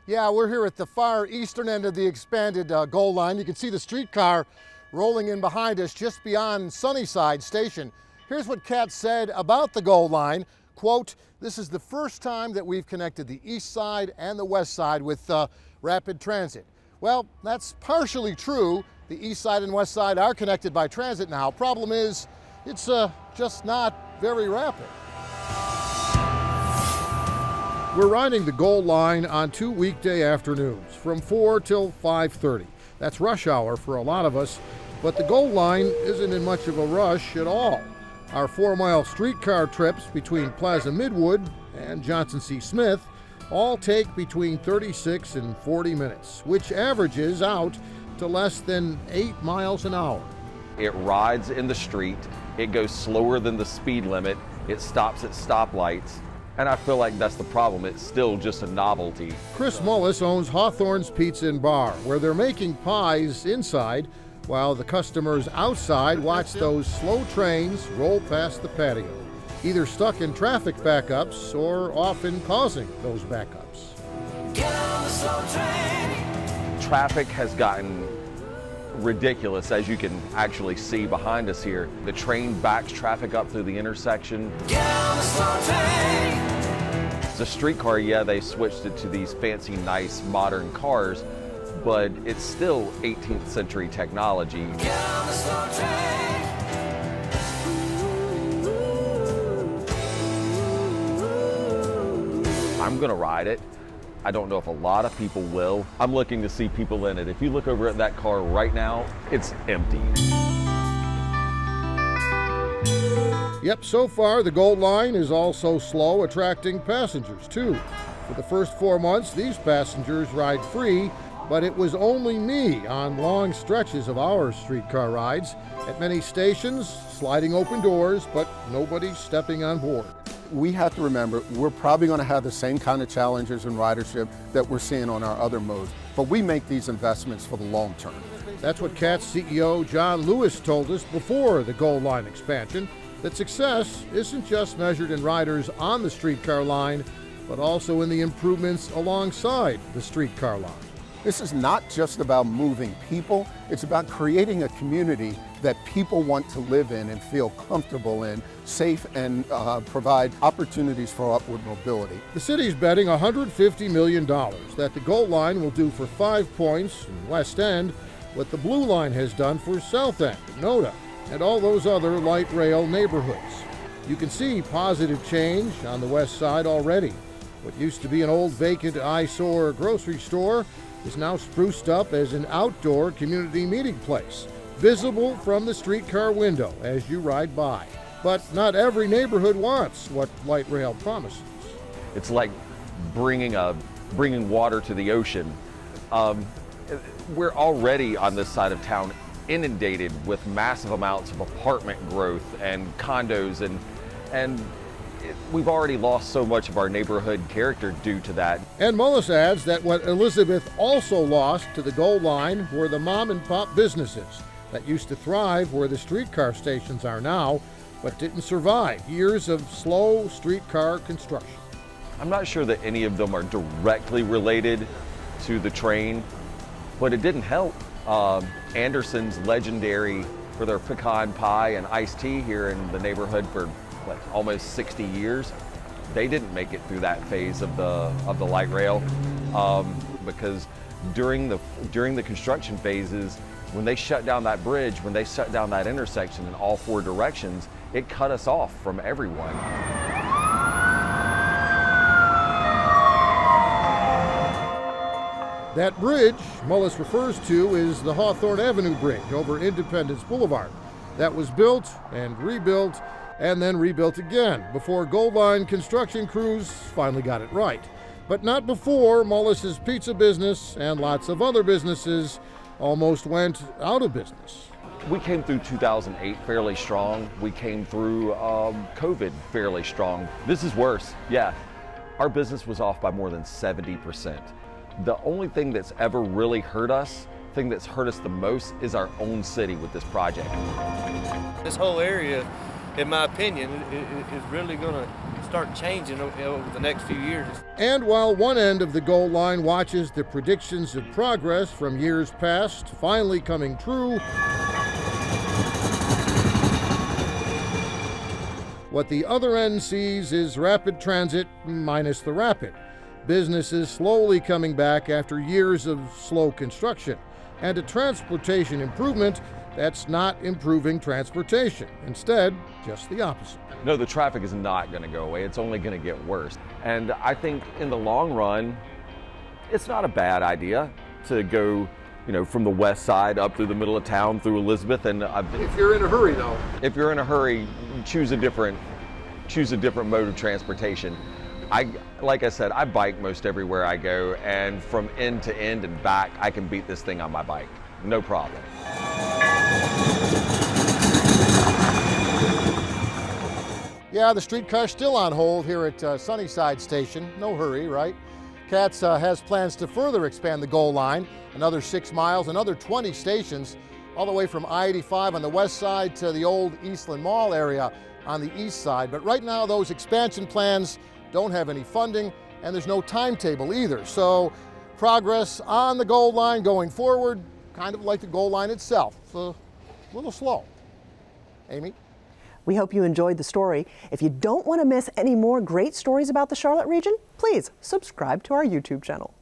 Yeah, we're here at the far eastern end of the expanded goal line. You can see the streetcar rolling in behind us just beyond Sunnyside Station. Here's what Katz said about the goal line. Quote, "This is the first time that we've connected the east side and the west side with rapid transit." Well, that's partially true. The east side and west side are connected by transit now. Problem is, it's just not very rapid. We're riding the goal line on 2 weekday afternoons from 4 till 5:30. That's rush hour for a lot of us, but the goal line isn't in much of a rush at all. Our 4-mile streetcar trips between Plaza Midwood and Johnson C. Smith all take between 36 and 40 minutes, which averages out to less than 8 miles an hour. It rides in the street, it goes slower than the speed limit, it stops at stoplights, and I feel like that's the problem. It's still just a novelty. Chris Mullis owns Hawthorne's Pizza and Bar, where they're making pies inside while the customers outside watch those slow trains roll past the patio, either stuck in traffic backups or often causing those backups. Get on the slow train. Traffic has gotten ridiculous, as you can actually see behind us here. The train backs traffic up through the intersection. Get on the slow train. The streetcar, yeah, they switched it to these fancy, nice, modern cars, but it's still 18th century technology. Get on the slow train. I'm gonna ride it. I don't know if a lot of people will. I'm looking to see people in it. If you look over at that car right now, it's empty. Yep, so far the gold line is also slow attracting passengers too. For the first 4 months, these passengers ride free, but it was only me on long stretches of our streetcar rides. At many stations, sliding open doors, but nobody stepping on board. We have to remember, we're probably going to have the same kind of challenges in ridership that we're seeing on our other modes, but we make these investments for the long term. That's what Katz CEO John Lewis told us before the gold line expansion, that success isn't just measured in riders on the streetcar line, but also in the improvements alongside the streetcar line. This is not just about moving people, it's about creating a community that people want to live in and feel comfortable in, safe, and provide opportunities for upward mobility. The city's betting $150 million that the gold line will do for 5 Points in West End what the Blue Line has done for South End, Noda, and all those other light rail neighborhoods. You can see positive change on the west side already. What used to be an old vacant eyesore grocery store is now spruced up as an outdoor community meeting place, visible from the streetcar window as you ride by. But not every neighborhood wants what light rail promises. It's like bringing water to the ocean. We're already on this side of town inundated with massive amounts of apartment growth and condos, and we've already lost so much of our neighborhood character due to that. And Mullis adds that what Elizabeth also lost to the gold line were the mom and pop businesses that used to thrive where the streetcar stations are now, but didn't survive years of slow streetcar construction. I'm not sure that any of them are directly related to the train, but it didn't help. Anderson's, legendary for their pecan pie and iced tea here in the neighborhood for almost 60 years. They didn't make it through that phase of the light rail because during the construction phases, when they shut down that bridge, when they shut down that intersection in all 4 directions, it cut us off from everyone. That bridge Mullis refers to is the Hawthorne Avenue Bridge over Independence Boulevard. That was built and rebuilt and then rebuilt again before Gold Line construction crews finally got it right. But not before Mullis's pizza business and lots of other businesses almost went out of business. We came through 2008 fairly strong. We came through COVID fairly strong. This is worse, yeah. Our business was off by more than 70%. The only thing that's ever really hurt us, thing that's hurt us the most, is our own city with this project. This whole area in my opinion, is really going to start changing over the next few years. And while one end of the goal line watches the predictions of progress from years past finally coming true, what the other end sees is rapid transit minus the rapid. Businesses slowly coming back after years of slow construction, and a transportation improvement that's not improving transportation. Instead, just the opposite. No, the traffic is not going to go away. It's only going to get worse. And I think in the long run, it's not a bad idea to go, from the west side up through the middle of town through Elizabeth. And If you're in a hurry, though. if you're in a hurry, choose a different mode of transportation. Like I said, I bike most everywhere I go, and from end to end and back, I can beat this thing on my bike. No problem. Yeah, the streetcar's still on hold here at Sunnyside Station. No hurry, right? CATS has plans to further expand the goal line, another 6 miles, another 20 stations, all the way from I-85 on the west side to the old Eastland Mall area on the east side. But right now, those expansion plans don't have any funding, and there's no timetable either. So progress on the goal line going forward, kind of like the goal line itself, a little slow. Amy? We hope you enjoyed the story. If you don't want to miss any more great stories about the Charlotte region, please subscribe to our YouTube channel.